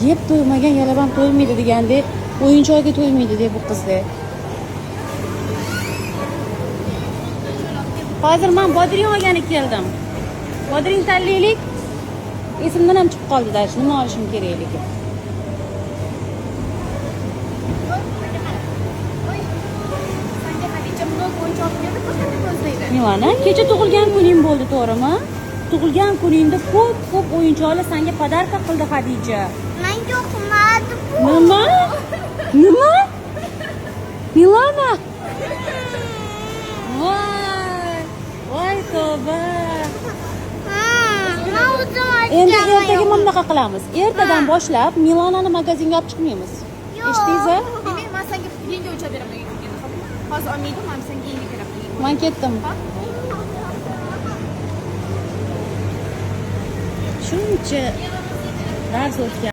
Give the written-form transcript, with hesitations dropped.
Yeb to'ymagan yalabam to'ymaydi degandek, o'yinchoqga to'ymaydi deb bu qizda. Hozir men bodring olgani keldim. Bodring tanlaylik. Esimdan ham chiqib qoldi dash, nima olishim kerakligi. Milana, kecha tug'ilgan kuning bo'ldi, to'g'rimi? Tug'ilgan kuningda ko'p o'yinchoqlar senga podarka qildi Xadija. Menga yoqmadi bu. Nima? Nima? Milana. Voy tavba. Men o'zim Endi ertaga mana bunaqa qilamiz. Ertadan boshlab Milanani magazinga olib chiqmaymiz. Eshitdingizmi? Demak, men senga yangi o'lchab beraman endi. Hozir olmaydim, men senga yangi beraman. Men ketdim. Shuncha dars o'tgan.